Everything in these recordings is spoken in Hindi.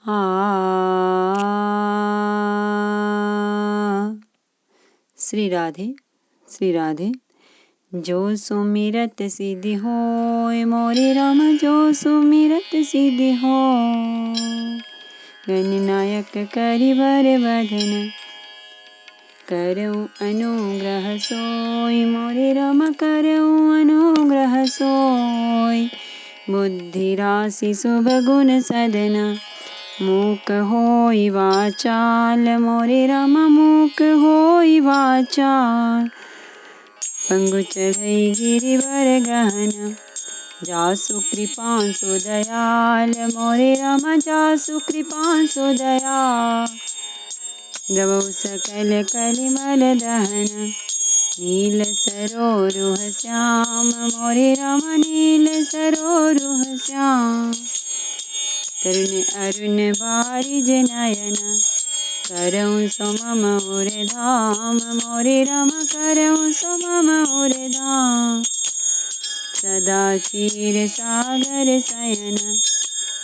आ श्री राधे श्री राधे। जो सुमिरत सिद्धि होय मोरे राम, जो सुमिरत सिद्धि होय। गणनायक करिबर बधन, करऊँ अनुग्रह सोय मोरे राम, करऊँ अनुग्रह सोय। बुद्धि राशि शुभ गुण सदना, मूक होई वाचाल मोरे राम, मूक होई वाचाल। पंगु चढ़ई गिरिवर गहन, जासु कृपांशु दयाल मोरे राम, जासु कृपांशु दयाल। द्रवौ सकल कलिमल दहन, नील सरोरुह श्याम मोरे राम, नील सरोरुह श्याम। तरुण अरुण बारिज नयन, करऊँ सो मम उर धाम मोरे राम, करऊँ सो मम उर धाम। सदा क्षीर सागर शयन,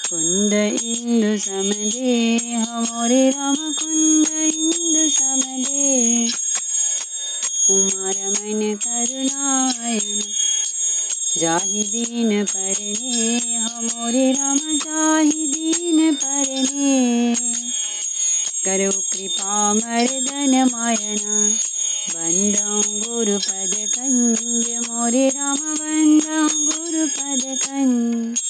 कुंद इंदु समदेह मोरे राम, कुंद इंदु समदेह। उमा रमन करुणायन, जाहि दीन परनेह मोरे राम, जाहि दीन परनेह। करौ कृपा मर्दन मायना, बंदौ गुरुपद कंज मोरे राम, बंदौ गुरुपद कंज।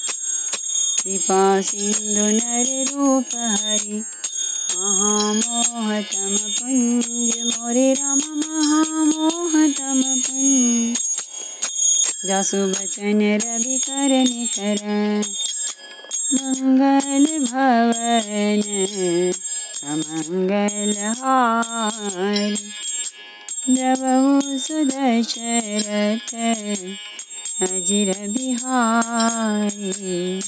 कृपा सिंधु नर रूप हरि, महामोहतम पुंज मोरे राम, महामोहतम पुंज। जासु बचन रवि कर निकर, मंगल भवन अमंगल हारी। द्रवहु सुदशरथ अजिर बिहारी।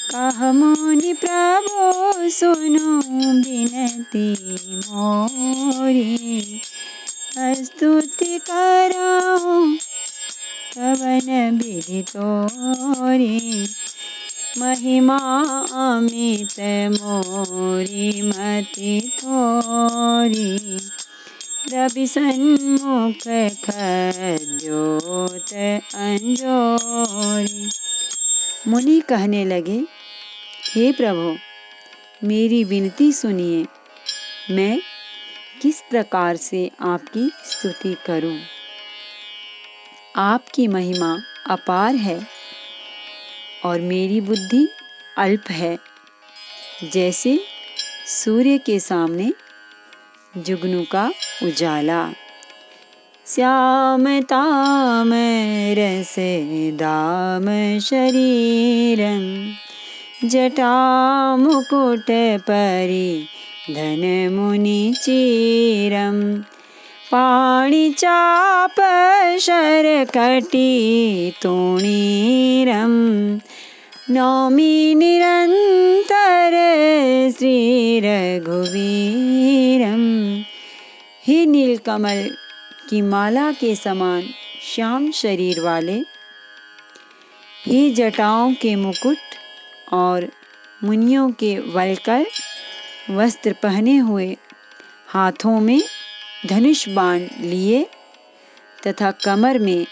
कह मुनि प्रभु सुनु बिनती मोरी, स्तुति करऊँ कवन विधि तोरी। महिमा अमित मोरी मति थोरी, रवि सन्मुख खद्योत अंजोरी। मुनि कहने लगे, हे प्रभु मेरी विनती सुनिए, मैं किस प्रकार से आपकी स्तुति करूं। आपकी महिमा अपार है और मेरी बुद्धि अल्प है। जैसे सूर्य के सामने जुगनू का उजाला। श्याम ताम रस दाम शरीरम, जटा मुकुट परि धन मुनि चीरम। पाणि चाप शर कटी तूणीरम, नौमि निरंतर श्री रघुवीरम। हे नीलकमल की माला के समान श्याम शरीर वाले, हे जटाओं के मुकुट और मुनियों के वलकर वस्त्र पहने हुए, हाथों में धनुष बाण लिए तथा कमर में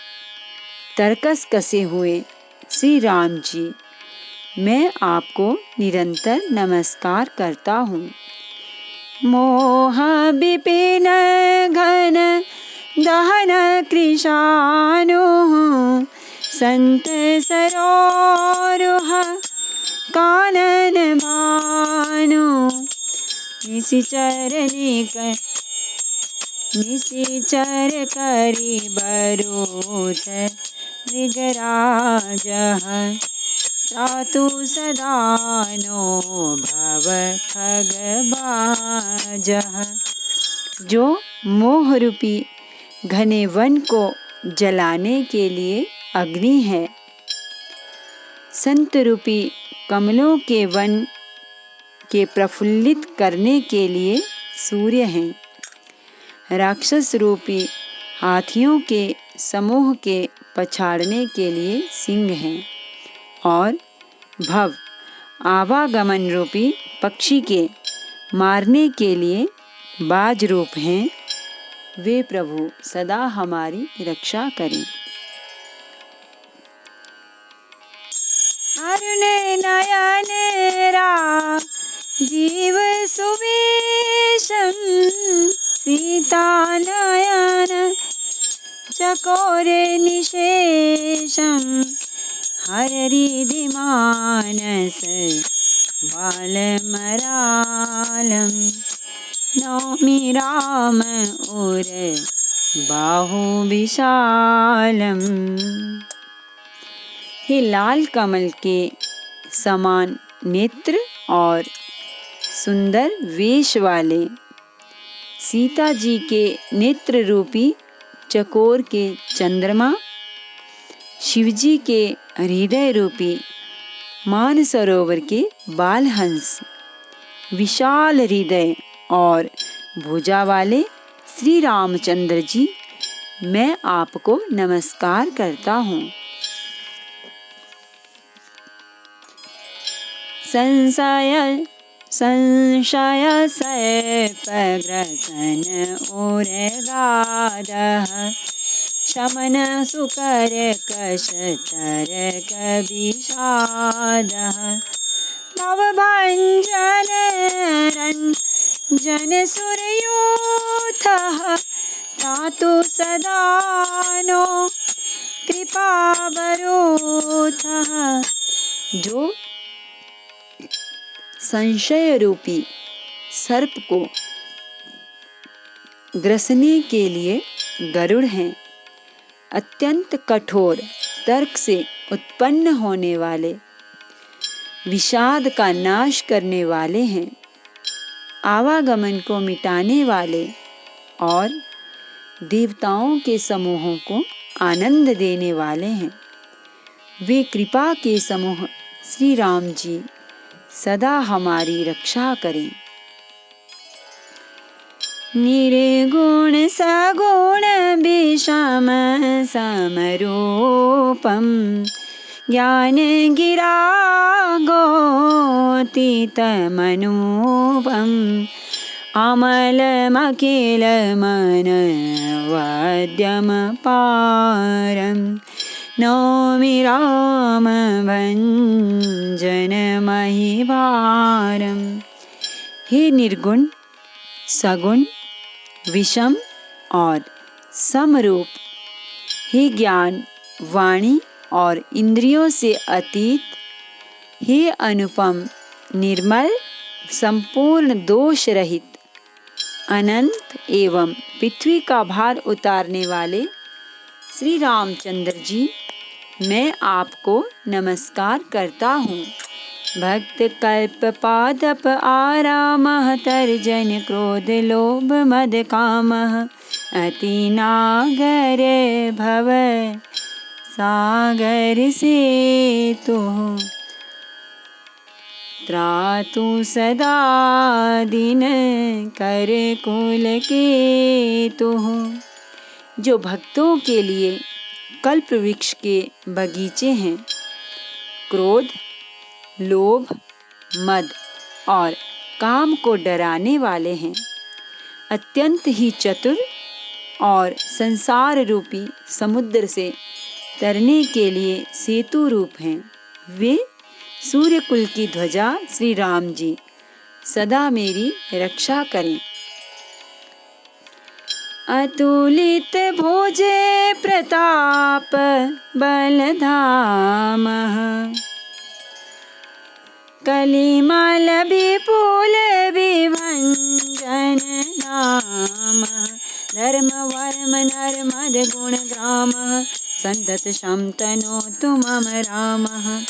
तरकस कसे हुए श्री राम जी, मैं आपको निरंतर नमस्कार करता हूँ। मोह विपिन घन दहन कृशानु, संत सरोरुह कानन भानु। निशिचर करि बरूथ मृगराजः, त्रातु सदा नो भव खगबाजः। जो मोह रूपी घने वन को जलाने के लिए अग्नि है, संत रूपी कमलों के वन के प्रफुल्लित करने के लिए सूर्य हैं, राक्षस रूपी हाथियों के समूह के पछाड़ने के लिए सिंह हैं, और भव आवागमन रूपी पक्षी के मारने के लिए बाज रूप हैं, वे प्रभु सदा हमारी रक्षा करें। अरुण नयन राजीव सुवेशम सीता नयन चकोर निशेषम हरिदि मानस बालमरालम नौमि राम उर बाहु विशालम। हे लाल कमल के समान नेत्र और सुंदर वेश वाले सीता जी के नेत्र रूपी चकोर के चंद्रमा, शिवजी के हृदय रूपी मानसरोवर के बालहंस, विशाल हृदय और भुजा वाले श्री रामचंद्र जी, मैं आपको नमस्कार करता हूँ। संशय सर्पग्रसन उरगादः शमन सुकर कशतर कविषादः भवभञ्जन रञ्जन सुरयूथः तातु सदा नो कृपावरोथः। जो संशय रूपी सर्प को ग्रसने के लिए गरुड़ हैं, अत्यंत कठोर तर्क से उत्पन्न होने वाले, विषाद का नाश करने वाले हैं, आवागमन को मिटाने वाले और देवताओं के समूहों को आनंद देने वाले हैं। वे कृपा के समूह श्री राम जी सदा हमारी रक्षा करें। निर्गुण सगुण विषम समरूपम ज्ञान गिरा गोतीत मनूपम अमल मकिल मन वाद्यम पारम नौमि राम भंजन महिवारम। हे निर्गुण सगुण विषम और समरूप, हे ज्ञान वाणी और इंद्रियों से अतीत, हे अनुपम निर्मल संपूर्ण दोष रहित अनंत एवं पृथ्वी का भार उतारने वाले श्री रामचंद्र जी, मैं आपको नमस्कार करता हूँ। भक्त कल्प पादप आरामः तर्जन क्रोध लोभ मद कामः अति नागर भव सागर से तो त्रातु सदा दिन कर कुल के तुह। जो भक्तों के लिए कल्प वृक्ष के बगीचे हैं, क्रोध लोभ मद और काम को डराने वाले हैं, अत्यंत ही चतुर और संसार रूपी समुद्र से तरने के लिए सेतु रूप हैं, वे सूर्य कुल की ध्वजा श्री राम जी सदा मेरी रक्षा करें। अतुलित भुज प्रताप बलधामः कलिमल विपुल विभंजन नामः धर्म वर्म नर्मद गुण ग्रामः संतत शमतनोतु मम रामः।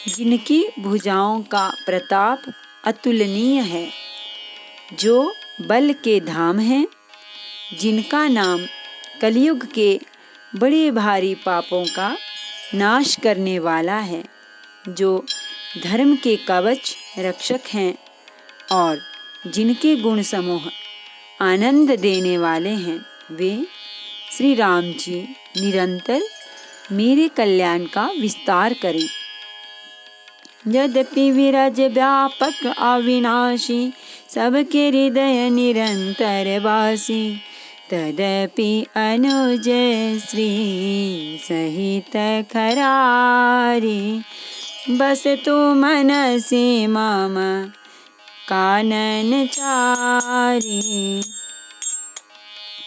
जिनकी भुजाओं का प्रताप अतुलनीय है, जो बल के धाम हैं, जिनका नाम कलयुग के बड़े भारी पापों का नाश करने वाला है, जो धर्म के कवच रक्षक हैं और जिनके गुण समूह आनंद देने वाले हैं, वे श्री राम जी निरंतर मेरे कल्याण का विस्तार करें। यद्यपि विरज व्यापक अविनाशी, सबके हृदय निरंतर वासी, तदपि अनुज श्री सहित खरारी, बस तू मनसि मम कानन चारी।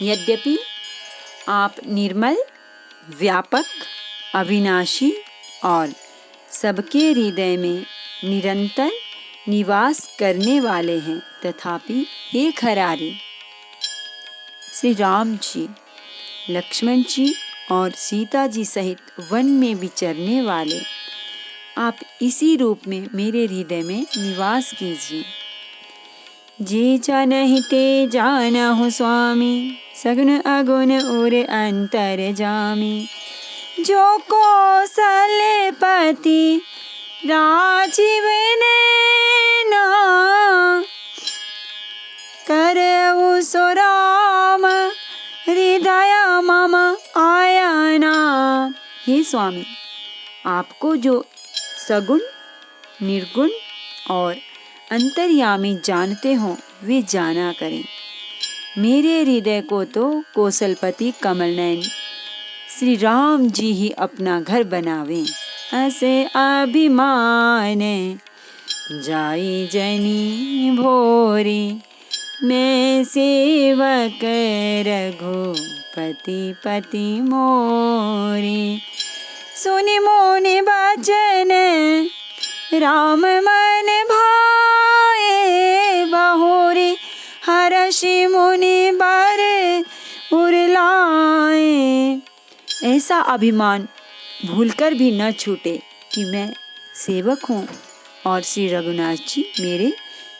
यद्यपि आप निर्मल, व्यापक, अविनाशी और सबके हृदय में निरंतर निवास करने वाले हैं, तथापि हे खरारी, श्री राम जी, लक्ष्मण जी और सीता जी सहित वन में विचरने वाले, आप इसी रूप में मेरे हृदय में निवास कीजिए। जे जानहि ते जानहु स्वामी, सगुन अगुण उर अंतर जामी, जो कौशलपति राजीव नैना, करऊ सो राम हृदय मम आयना। हे स्वामी, आपको जो सगुण, निर्गुण और अंतर्यामी जानते हो वे जाना करें। मेरे हृदय को तो कौशलपति कमलनयन श्री राम जी ही अपना घर बनावें। ऐसे अभिमान जाई जनी भोरे, मैं सेवक रघुपति पति मोरे। सुनि मुनि बचन राम मन भाए, बहोरे हर्षि मुनि बर उरलाए। ऐसा अभिमान भूलकर भी न छूटे कि मैं सेवक हूँ और श्री रघुनाथ जी मेरे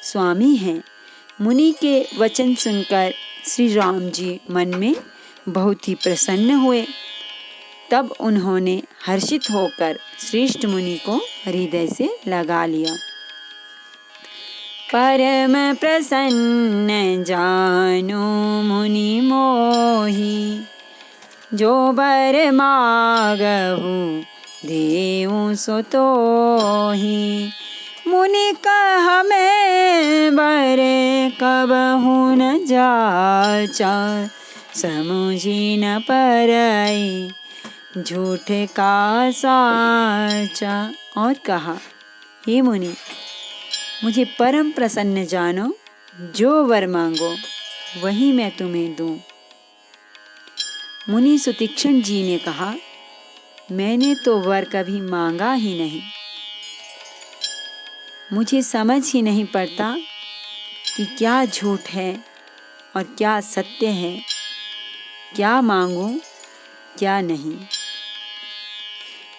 स्वामी हैं। मुनि के वचन सुनकर श्री राम जी मन में बहुत ही प्रसन्न हुए। तब उन्होंने हर्षित होकर श्रेष्ठ मुनि को हृदय से लगा लिया। परम प्रसन्न जानो मुनि मोहि, जो बर मागहु देऊ सो तोहि। मुनि कहा मैं बर कबहु न जाचा, समुझी न परई झूठ का साचा। और कहा, हे मुनि, मुझे परम प्रसन्न जानो, जो वर मांगो वही मैं तुम्हें दूं। मुनि सुतीक्ष्ण जी ने कहा, मैंने तो वर कभी मांगा ही नहीं, मुझे समझ ही नहीं पड़ता कि क्या झूठ है और क्या सत्य है, क्या मांगूं क्या नहीं।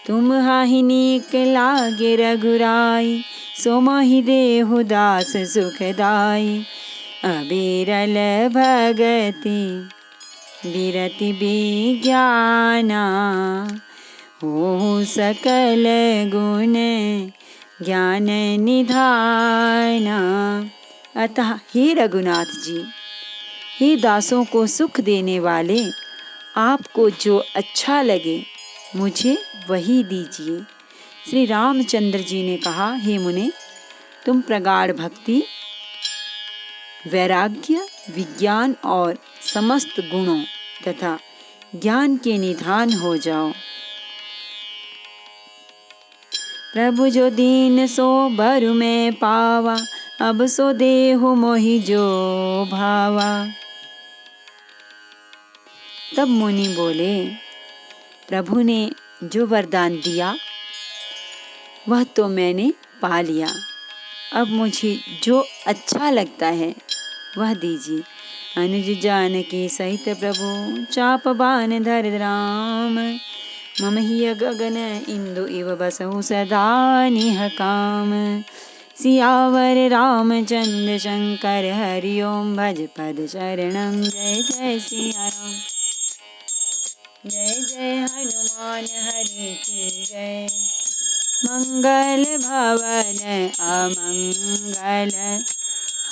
तुम हाहि नीक लागे रघुराई, सो मोहि देहु दास सुखदाई। अबिरल भगति बिरति विज्ञाना, होहु सकल गुण ज्ञान निधाना। अतः हे रघुनाथ जी, हे दासों को सुख देने वाले, आपको जो अच्छा लगे मुझे वही दीजिए। श्री रामचंद्र जी ने कहा, हे मुने, तुम प्रगाढ़ भक्ति, वैराग्य, विज्ञान और समस्त गुणों तथा ज्ञान के निधान हो जाओ। प्रभु जो दीन सो बरु में पावा, अब सो देहु मोहि जो भावा। तब मुनि बोले, प्रभु ने जो वरदान दिया वह तो मैंने पा लिया, अब मुझे जो अच्छा लगता है वह दीजिए। अनुज जानकी सहित प्रभु, चाप बान धर राम। मम हिय गगन इंदु इव बसहु सदा निह काम। सियावर रामचंद्र शंकर हरि ओम, भज पद चरणम। जय जय सिया राम, जय जय हनुमान हरि की जय। मंगल भवन अमंगल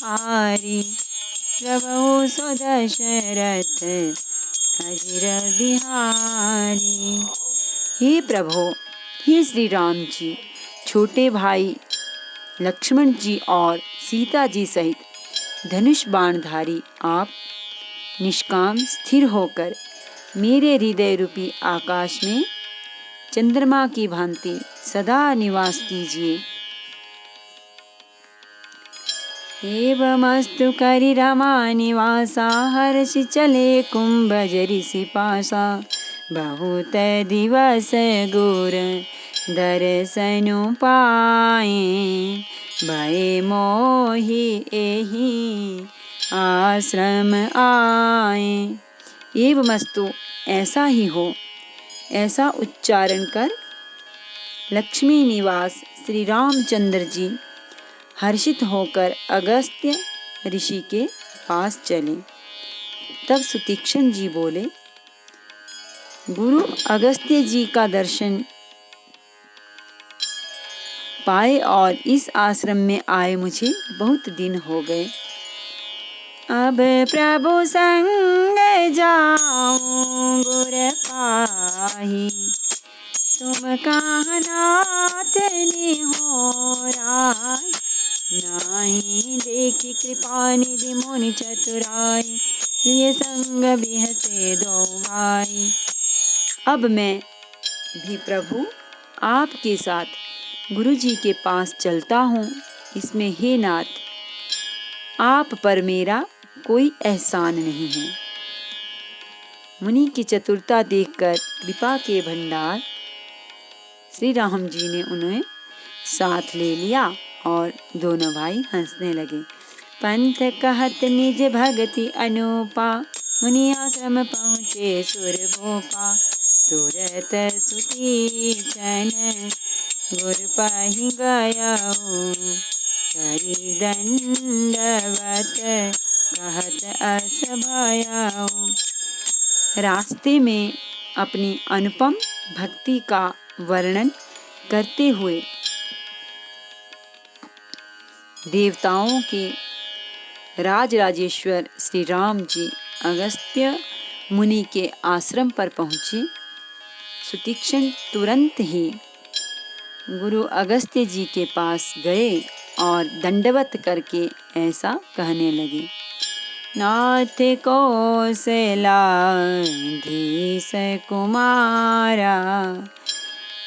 हारी, प्रभु सो दशरथ अजिर बिहारी। हे प्रभु, हे श्री राम जी, छोटे भाई लक्ष्मण जी और सीता जी सहित धनुष बाणधारी आप निष्काम स्थिर होकर मेरे हृदय रूपी आकाश में चंद्रमा की भांति सदा निवास कीजिए। एवमस्तु करि रमा निवासा हर्षि चले कुंभजरिसि पासा बहुत दिवस गुर दर्शनु पाए भय मोहि एहि आश्रम आए। एवमस्तु ऐसा ही हो, ऐसा उच्चारण कर लक्ष्मी निवास श्री रामचंद्र जी हर्षित होकर अगस्त्य ऋषि के पास चले। तब सुतीक्ष्ण जी बोले, गुरु अगस्त्य जी का दर्शन पाए और इस आश्रम में आए मुझे बहुत दिन हो गए। अब प्रभु संग जाऊं गुर पाही तुम कहाँ नाथ निहोरा नाही देखी कृपा निधि मुनि चतुराई लिए संग बिहसे दो भाई। अब मैं भी प्रभु आपके साथ गुरु जी के पास चलता हूँ। इसमें हे नाथ, आप पर मेरा कोई एहसान नहीं है। मुनि की चतुरता देखकर कृपा के भंडार श्री राम जी ने उन्हें साथ ले लिया और दोनों भाई हंसने लगे। पंथ कहत निज भगति अनूपा मुनि आश्रम पहुँचे सुर भोपा तुरत सुतीक्षण गुर पाहि गयाऊ करि दंडवत कहत अस भयाऊ। रास्ते में अपनी अनुपम भक्ति का वर्णन करते हुए देवताओं के राजराजेश्वर श्री राम जी अगस्त्य मुनि के आश्रम पर पहुँचे। सुतीक्ष्ण तुरंत ही गुरु अगस्त्य जी के पास गए और दंडवत करके ऐसा कहने लगे। नाथ कौशलाधीश कुमारा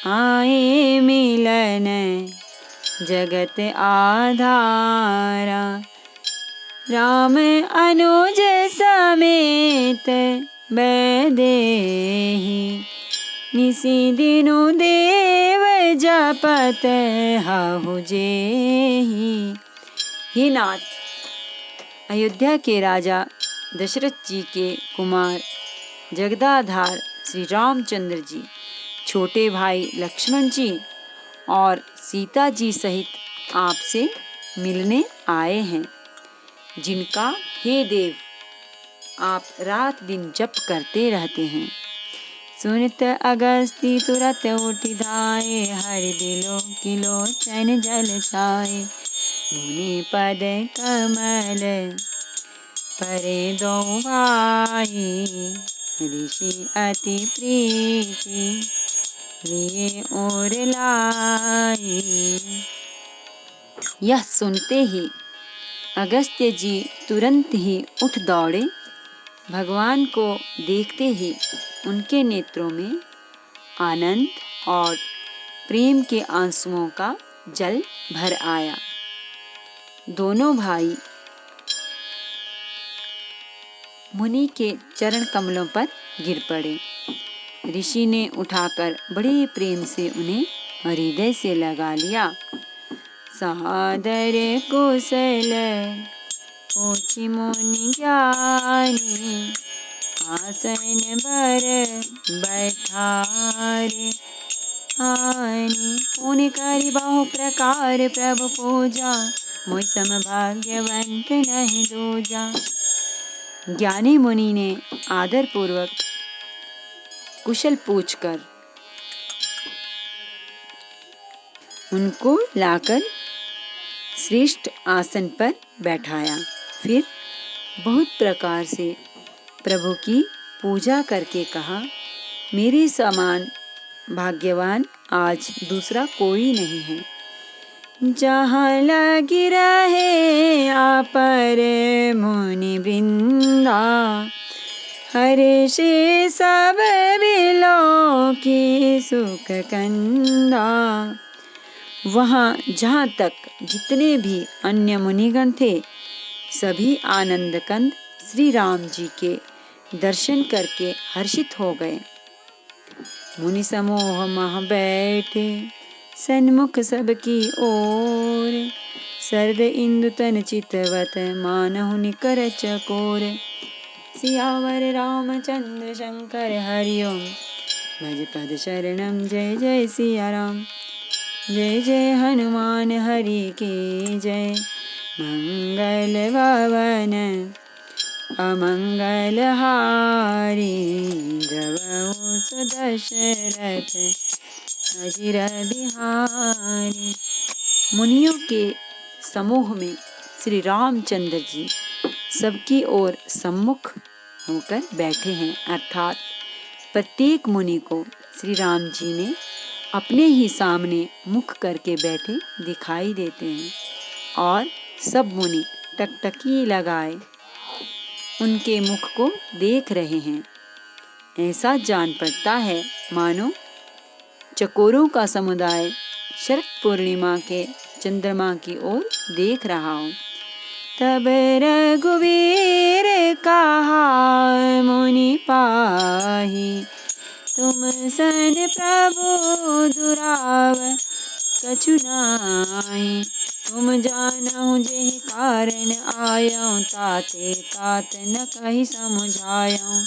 आए मिलन जगत आधारा राम अनुज समेत बैदेहि निसी दिनु देव जपत हहु जेहि। हे नाथ, अयोध्या के राजा दशरथ जी के कुमार जगदाधार श्री रामचंद्र जी, छोटे भाई लक्ष्मण जी और सीता जी सहित आपसे मिलने आए हैं, जिनका हे देव आप रात दिन जप करते रहते हैं। सुनत अगस्ती तुरत उठि धाये हरि बिलो किलोचन जल छाये मुनि पद कमल परे दो भाई ऋषि अति प्रीति लिए और लाई। यह सुनते ही अगस्त्य जी तुरंत ही उठ दौड़े। भगवान को देखते ही उनके नेत्रों में आनंद और प्रेम के आंसुओं का जल भर आया। दोनों भाई मुनि के चरण कमलों पर गिर पड़े। ऋषि ने उठाकर बड़े प्रेम से उन्हें हृदय से लगा लिया। सादर कुशल पूछि मुनि ज्ञानी आसन बर बैठारे आनी पुण्य करि बहु प्रकार प्रभु पूजा मोहि सम भाग्यवंत नहीं दूजा। ज्ञानी मुनि ने आदर पूर्वक कुशल पूछकर उनको लाकर श्रेष्ठ आसन पर बैठाया। फिर बहुत प्रकार से प्रभु की पूजा करके कहा, मेरे समान भाग्यवान आज दूसरा कोई नहीं है। जहाँ लगी रहे अपर मुनि वृंदा, हर्षे सब बिलो की सुख कंदा। वहाँ जहाँ तक जितने भी अन्य मुनिगण थे, सभी आनंद कंद श्री राम जी के दर्शन करके हर्षित हो गए। मुनि समूह मह बैठे सन्मुख सबकी ओर, शरद इंदु तन चितवत मानहु निकर चकोर। सियावर रामचंद्र शंकर हरि ओम, भज पद शरणम जय जय सिया राम। जय जय हनुमान हरि की जय, मंगल भवन अमंगल हारी। द्रवहु सुदशरथ अजिर बिहारी। मुनियों के समूह में श्री रामचंद्र जी सबकी ओर सम्मुख होकर बैठे हैं, अर्थात प्रत्येक मुनि को श्री राम जी ने अपने ही सामने मुख करके बैठे दिखाई देते हैं और सब मुनि टकटकी लगाए उनके मुख को देख रहे हैं। ऐसा जान पड़ता है मानो चकोरों का समुदाय शरद पूर्णिमा के चंद्रमा की ओर देख रहा हो। तब रघुवीर कहा मुनि पाही, तुम सन प्रभु दुराव कछु नाहि। तुम जानहु जेहि कारण आयऊँ, ताते तात न कहि समुझायऊँ।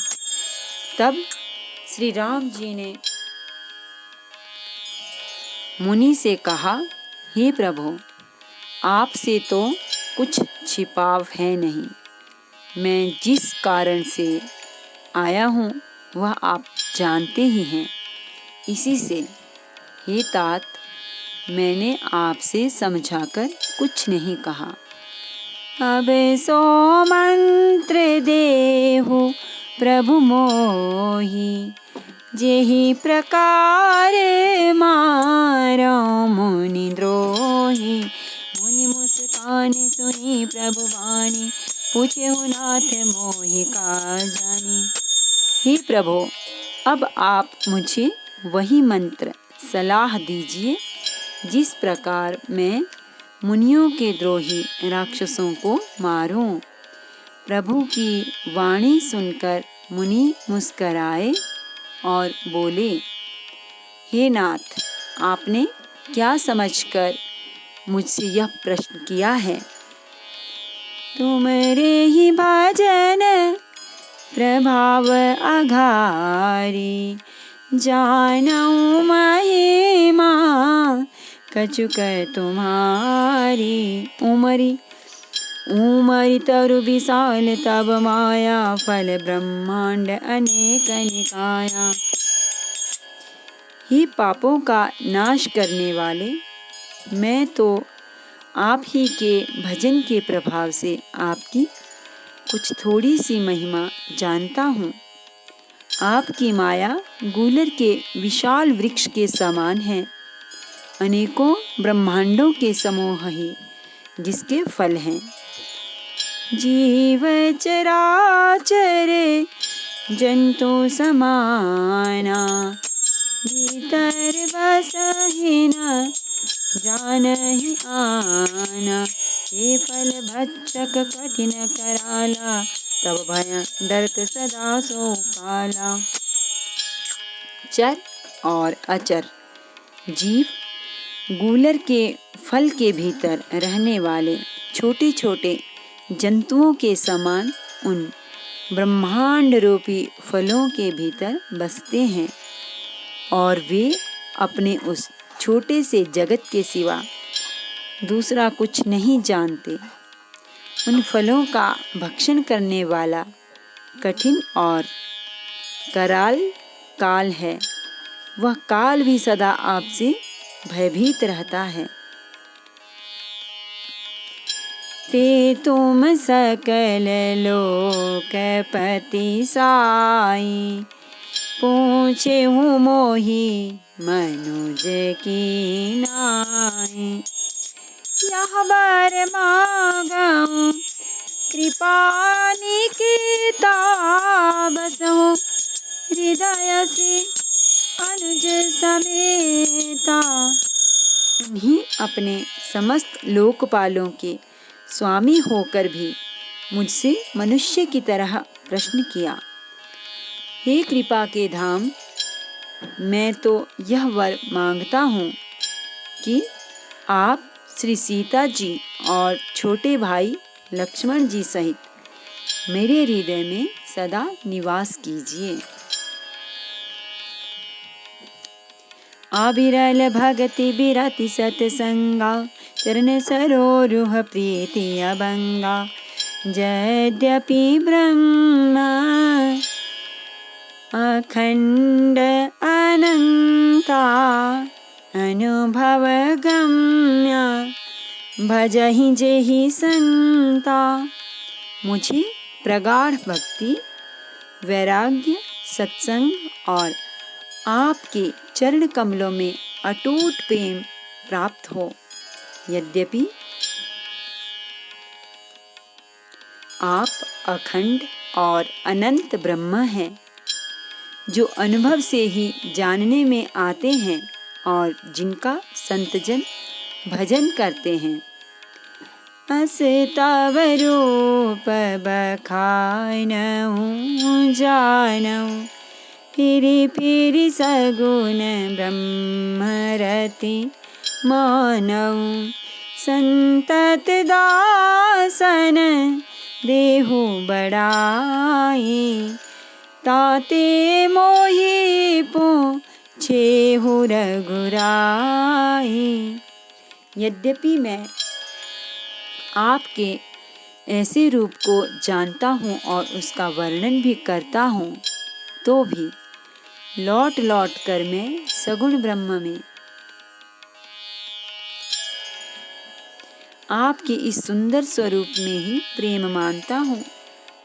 तब श्री राम जी ने मुनि से कहा, हे प्रभु, आपसे तो कुछ छिपाव है नहीं। मैं जिस कारण से आया हूँ वह आप जानते ही हैं। इसी से हे तात, मैंने आपसे समझाकर कुछ नहीं कहा। अब सो मंत्र देहु प्रभु मोहि, जेहि प्रकार मारो मुनि द्रोही। मुनि मुस्कान सुनी प्रभु वाणी, पूछेहु नाथ मोहि का जानी। हे प्रभु, अब आप मुझे वही मंत्र सलाह दीजिए जिस प्रकार मैं मुनियों के द्रोही राक्षसों को मारूं। प्रभु की वाणी सुनकर मुनि मुस्कराए और बोले, हे नाथ, आपने क्या समझकर मुझसे यह प्रश्न किया है? तुमरे ही भजन प्रभाव अघारी, जानऊ महिमा कछुक तुम्हारी। उमरि तरु विशाल तब माया, फल ब्रह्मांड अनेक निकाया। ही पापों का नाश करने वाले, मैं तो आप ही के भजन के प्रभाव से आपकी कुछ थोड़ी सी महिमा जानता हूँ। आपकी माया गूलर के विशाल वृक्ष के समान है, अनेकों ब्रह्मांडों के समूह ही जिसके फल हैं। जीव चराचर जंतु समाना, भीतर बसहि न जानहि आना। हे फल भक्षक कठिन कराला, तब भय डरत सदा सो काला। चर और अचर जीव गूलर के फल के भीतर रहने वाले छोटे छोटे जंतुओं के समान उन ब्रह्मांड रूपी फलों के भीतर बसते हैं और वे अपने उस छोटे से जगत के सिवा दूसरा कुछ नहीं जानते। उन फलों का भक्षण करने वाला कठिन और कराल काल है। वह काल भी सदा आपसे भयभीत रहता है। ते तुम सकल लोकपति साई, पूछेहु मोहि मनुज की नाई। यह बर मांगऊं कृपा निकिता बसहु हृदय से अनुज समेता। उन्हीं अपने समस्त लोकपालों के स्वामी होकर भी मुझसे मनुष्य की तरह प्रश्न किया। हे कृपा के धाम, मैं तो यह वर मांगता हूँ कि आप श्री सीता जी और छोटे भाई लक्ष्मण जी सहित मेरे हृदय में सदा निवास कीजिए। अविरल भगति बिरति सतसंगा चरण सरोरुह प्रीति अभंगा। यद्यपि ब्रह्म अखंड अनंता अनुभव गम्य भजहि जेहि संता। मुझे प्रगाढ़ भक्ति, वैराग्य, सत्संग और आपके चरण कमलों में अटूट प्रेम प्राप्त हो। यद्यपि आप अखंड और अनंत ब्रह्म हैं, जो अनुभव से ही जानने में आते हैं और जिनका संतजन भजन करते हैं। अस तव रूप बखानहु जानहु फिरि फिरि सगुण ब्रह्मरति मानहु। संतत दासन देहु बड़ाई ताते मोहि पूछेहु रघुराई। यद्यपि मैं आपके ऐसे रूप को जानता हूँ और उसका वर्णन भी करता हूँ, तो भी लौट लौट कर मैं सगुण ब्रह्म में आपके इस सुंदर स्वरूप में ही प्रेम मानता हूँ।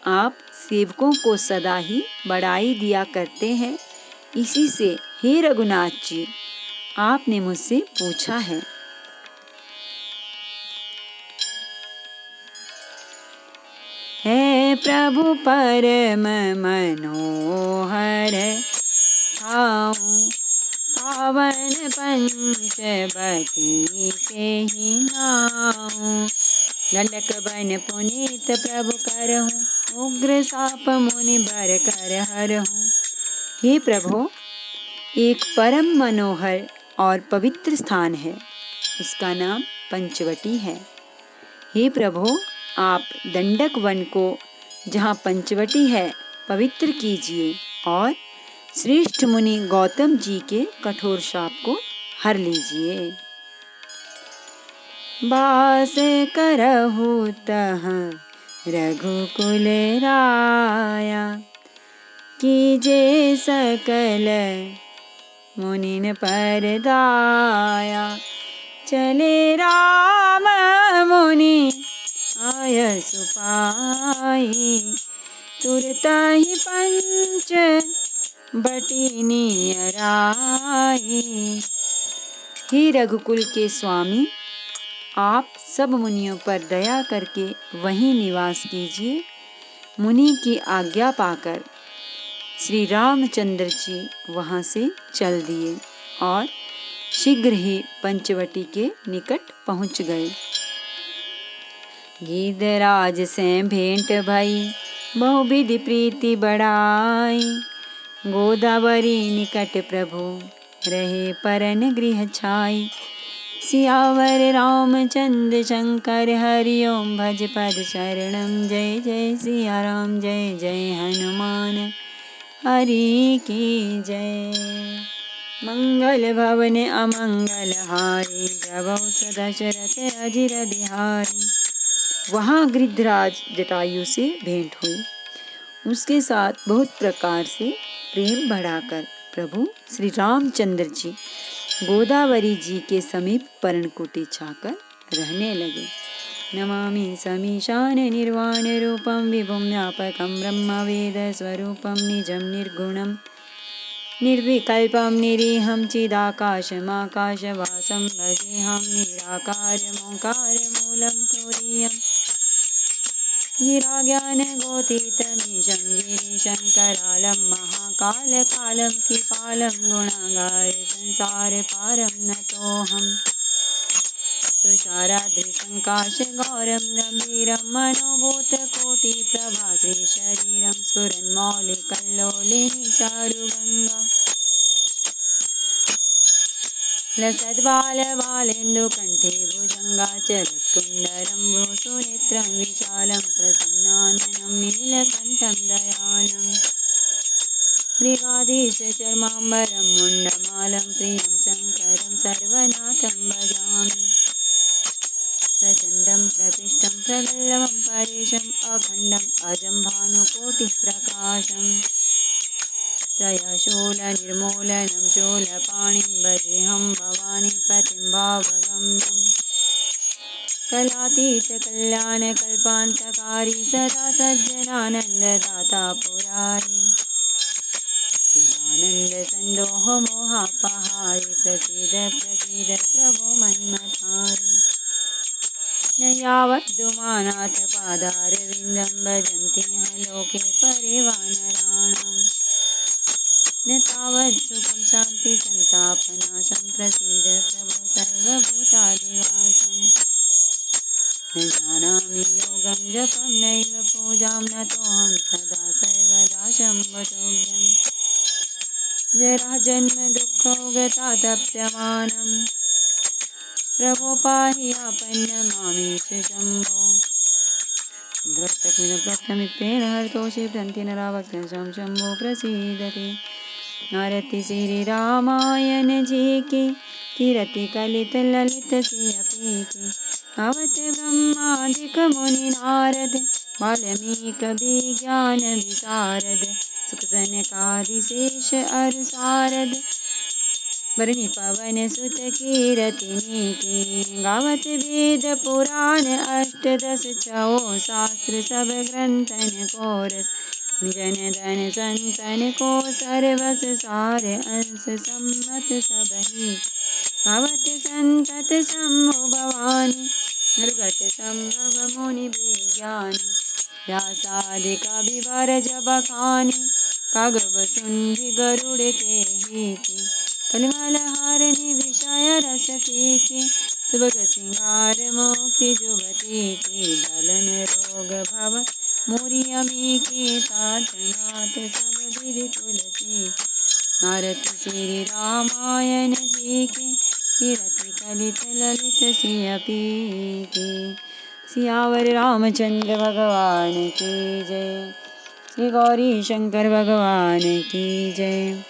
आप सेवकों को सदा ही बड़ाई दिया करते हैं, इसी से हे रघुनाथ जी, आपने मुझसे पूछा है। हे प्रभु परम मनोहर ठाऊं पावन पंचवटी के ही नाऊं। गंडक बन पुनीत प्रभु करहूँ उग्र साप मुनि बर कर हरहूँ। हे प्रभु, एक परम मनोहर और पवित्र स्थान है, उसका नाम पंचवटी है। हे प्रभु, आप दंडक वन को, जहाँ पंचवटी है, पवित्र कीजिए और श्रेष्ठ मुनि गौतम जी के कठोर शाप को हर लीजिए। बास करहु तहाँ रघुकुल राया कीजे सकल मुनिन पर दाया। चले राम मुनि आय सुपाई तुरत ही पंच बटी नियराई। हे रघुकुल के स्वामी, आप सब मुनियों पर दया करके वहीं निवास कीजिए। मुनि की आज्ञा पाकर श्री रामचंद्र जी वहां से चल दिए और शीघ्र ही पंचवटी के निकट पहुंच गए। गिरिराज से भेंट भई बहुविधि प्रीति बढ़ाई। गोदावरी निकट प्रभु रहे परन गृह छाई। सियावर रामचंद्र शंकर हरि ओम भज पद शरणम। जय जय सिया राम, जय जय हनुमान हरि की जय। मंगल भवन अमंगल हारी जबौ दशरथ अजिर बिहारी। वहाँ गिरिराज जटायु से भेंट हुई। उसके साथ बहुत प्रकार से प्रेम बढ़ाकर प्रभु श्री रामचंद्र जी गोदावरी जी के समीप पर्णकुटी छाकर रहने लगे। नमामि समीशान निर्वाण रूपम विभुम व्यापकम ब्रह्म वेद स्वरूपम निजम निर्गुणम निर्विकल्पम निरीहम चिदाकाशमाकाशवासम व्यासं भजेऽहं निराकारमोङ्कारमूलं तुरीयम् गिराज्ञानगोतीतमीशं गिरीशं करालं महाकालकालं कृपालं गुणागार संसारपारं नतोऽहम् तुषाराद्रिसङ्काशगौरं गम्भीरं मनोभूतकोटिप्रभा श्रीशरीरं स्फुरन्मौलिकल्लोलिनी चारुगङ्गा लसद्बालबालेन्दुकण्ठे भुजङ्गा चरत्कुण्डलं भ्रूसुनेत्रं विशालं प्रसन्नाननं नीलकण्ठं दयालम् मृगाधीशचर्माम्बरं मुण्डमालं प्रियं शङ्करं सर्वनाथं भजामि प्रचण्डं प्रकृष्टं प्रगल्भं परेशम् अखण्डम् अजं भानुकोटिप्रकाशम् त्रयशूलनिर्मूलनं शूलपाणिं भजेऽहं भवानीपतिं भावगम्यं कलातीतकल्याणकल्पान्तकारी सदा सज्जनानन्ददाता पुरारी चिदानन्दसन्दोहमोहापहारी प्रसीद प्रसीद प्रभो मन्मथारी न यावद्दुमानाथ पादारविन्दं भजन्ति ह लोके परिवानराणां न तावत् सुखं शान्तिसन्तापनाशं प्रसीद प्रभो सर्वभूतादिवासं न जानामि योगं जपं नैव पूजां नतोऽहं सदा सर्वदा शम्भुतुभ्यम् जराजन्मदुःखौगतातप्यमानं प्रभो पाहि आपन्नमामेश शम्भो द्रष्टमिदं प्रोक्तमित्तेन हरतोषे भ्रन्ति नरावक्त्रं शम्भो प्रसीदति आरति श्रीरामायण जी की कीरति कलित ललित सियपी की अवत ब्रह्मादिक मुनि नारद वाल्मीक विज्ञान विशारद सुख सनकादिशेष अरु सारद वरनि पवन सुत कीरतिनी की गावत वेद पुराण अष्टदश छो शास्त्र सब ग्रंथन को रस जन धन संतन को सर्वस सार अंश सम्मत सबही गावत संतत सम्भो भवानी नृगत संभव मुनि विज्ञानी व्यासादि कविवर जब खानी कागब सुंदि गरुड़ के हीति कलिमलहारिणि विषय रस फीकी सुभग सिंगार मुक्ति जुबती की दलन रोग भव मुरियमी की तात नाथ सब विधि तुलसी आरति श्री रामायण जी की कीरति कलित ललित सियपी की सियावर रामचंद्र भगवान की जय। श्री गौरी शंकर भगवान की जय।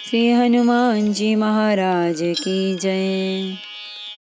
श्री हनुमान जी महाराज की जय।